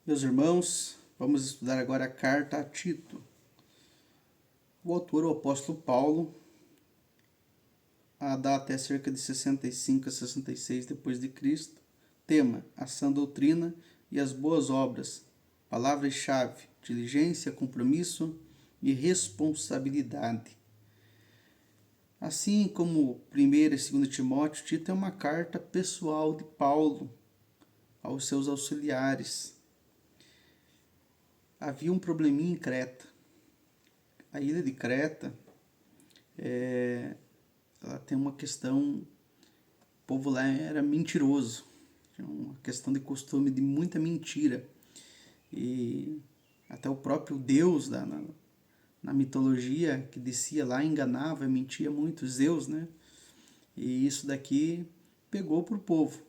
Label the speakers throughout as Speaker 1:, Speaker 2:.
Speaker 1: Meus irmãos, vamos estudar agora a carta a Tito. O autor, o apóstolo Paulo, a data é cerca de 65 a 66 depois de Cristo. Tema: a sã doutrina e as boas obras. Palavras-chave: diligência, compromisso e responsabilidade. Assim como 1ª e 2ª Timóteo, Tito é uma carta pessoal de Paulo aos seus auxiliares. Havia um probleminha em Creta. A ilha de Creta, ela tem uma questão, o povo lá era mentiroso, tinha uma questão de costume de muita mentira. E até o próprio Deus na mitologia que descia lá enganava, mentia muito, Zeus, né? E isso daqui pegou para o povo.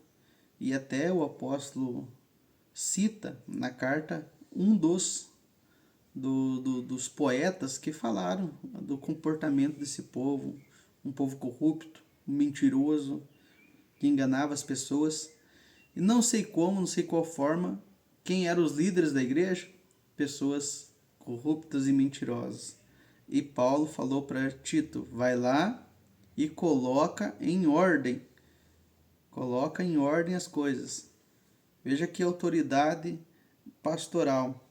Speaker 1: E até o apóstolo cita na carta um dos poetas que falaram do comportamento desse povo, um povo corrupto, mentiroso, que enganava as pessoas. E não sei como, não sei qual forma, quem eram os líderes da igreja? Pessoas corruptas e mentirosas. E Paulo falou para Tito: vai lá e coloca em ordem. Coloca em ordem as coisas. Veja que autoridade pastoral.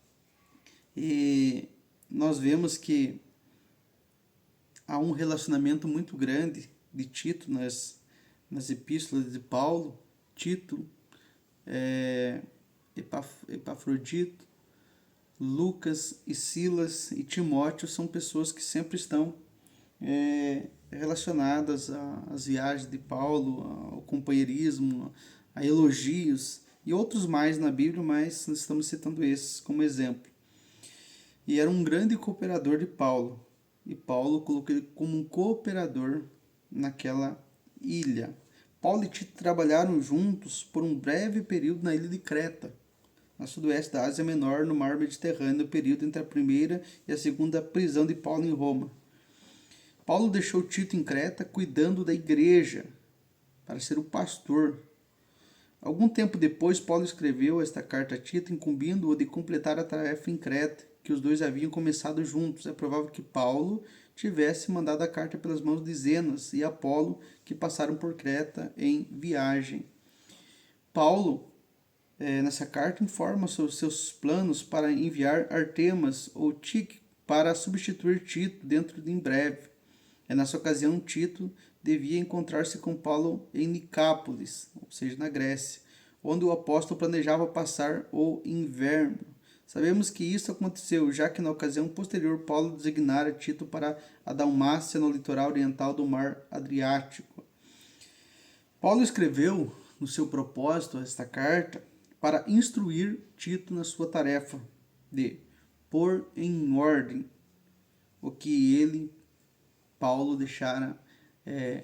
Speaker 1: E nós vemos que há um relacionamento muito grande de Tito nas epístolas de Paulo. Tito, Epafrodito, Lucas e Silas e Timóteo são pessoas que sempre estão relacionadas às viagens de Paulo, ao companheirismo, a elogios e outros mais na Bíblia, mas nós estamos citando esses como exemplo. E era um grande cooperador de Paulo. E Paulo colocou ele como um cooperador naquela ilha. Paulo e Tito trabalharam juntos por um breve período na ilha de Creta, no sudoeste da Ásia Menor, no mar Mediterrâneo, no período entre a primeira e a segunda prisão de Paulo em Roma. Paulo deixou Tito em Creta cuidando da igreja, para ser o pastor. Algum tempo depois, Paulo escreveu esta carta a Tito, incumbindo-o de completar a tarefa em Creta, que os dois haviam começado juntos. É provável que Paulo tivesse mandado a carta pelas mãos de Zenas e Apolo, que passaram por Creta em viagem. Paulo, nessa carta, informa sobre seus planos para enviar Artemas ou Tíquico para substituir Tito dentro de em breve. Nessa ocasião, Tito devia encontrar-se com Paulo em Nicápolis, ou seja, na Grécia, onde o apóstolo planejava passar o inverno. Sabemos que isso aconteceu, já que na ocasião posterior Paulo designara Tito para a Dalmácia, no litoral oriental do mar Adriático. Paulo escreveu no seu propósito esta carta para instruir Tito na sua tarefa de pôr em ordem o que ele, Paulo, deixara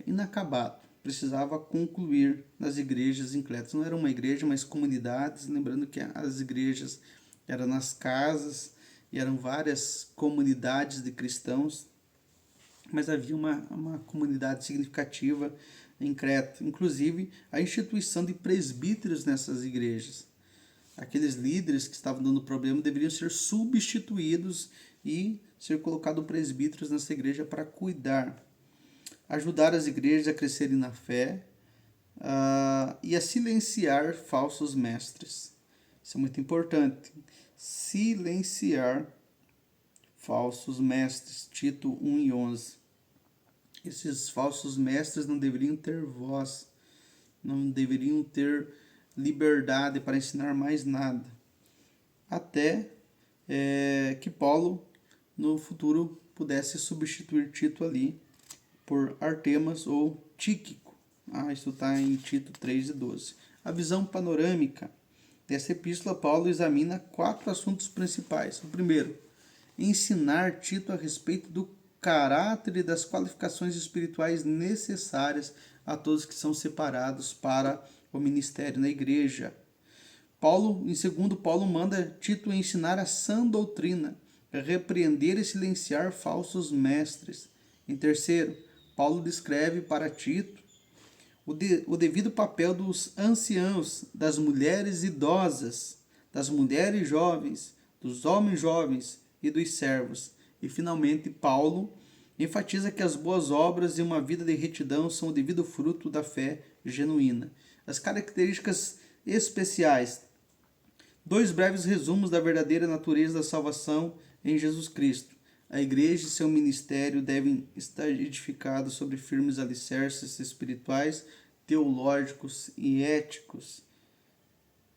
Speaker 1: inacabado. Precisava concluir nas igrejas em Creta. Não era uma igreja, mas comunidades. Lembrando que as igrejas eram nas casas e eram várias comunidades de cristãos, mas havia uma comunidade significativa em Creta. Inclusive, a instituição de presbíteros nessas igrejas. Aqueles líderes que estavam dando problema deveriam ser substituídos e ser colocados presbíteros nessa igreja para cuidar, ajudar as igrejas a crescerem na fé e a silenciar falsos mestres. Isso é muito importante. Silenciar falsos mestres. Tito 1 e 11. Esses falsos mestres não deveriam ter voz, não deveriam ter liberdade para ensinar mais nada. Até que Paulo, no futuro, pudesse substituir Tito ali por Artemas ou Tíquico. Isso está em Tito 3 e 12. A visão panorâmica dessa epístola, Paulo examina 4 assuntos principais. O primeiro, ensinar Tito a respeito do caráter e das qualificações espirituais necessárias a todos que são separados para o ministério na igreja. Em segundo, Paulo manda Tito ensinar a sã doutrina, repreender e silenciar falsos mestres. Em terceiro, Paulo descreve para Tito o devido papel dos anciãos, das mulheres idosas, das mulheres jovens, dos homens jovens e dos servos. E finalmente Paulo enfatiza que as boas obras e uma vida de retidão são o devido fruto da fé genuína. As características especiais. 2 breves resumos da verdadeira natureza da salvação em Jesus Cristo. A igreja e seu ministério devem estar edificados sobre firmes alicerces espirituais, teológicos e éticos.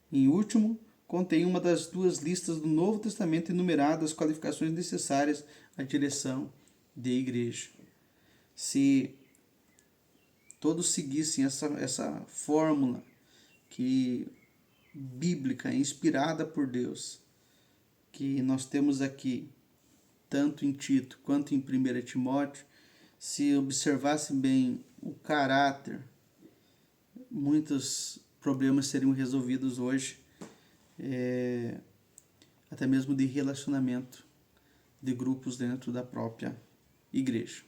Speaker 1: Em último, contém uma das 2 listas do Novo Testamento enumeradas as qualificações necessárias à direção de igreja. Se todos seguissem essa fórmula que bíblica, inspirada por Deus, que nós temos aqui, tanto em Tito quanto em 1 Timóteo, se observasse bem o caráter, muitos problemas seriam resolvidos hoje, até mesmo de relacionamento de grupos dentro da própria igreja.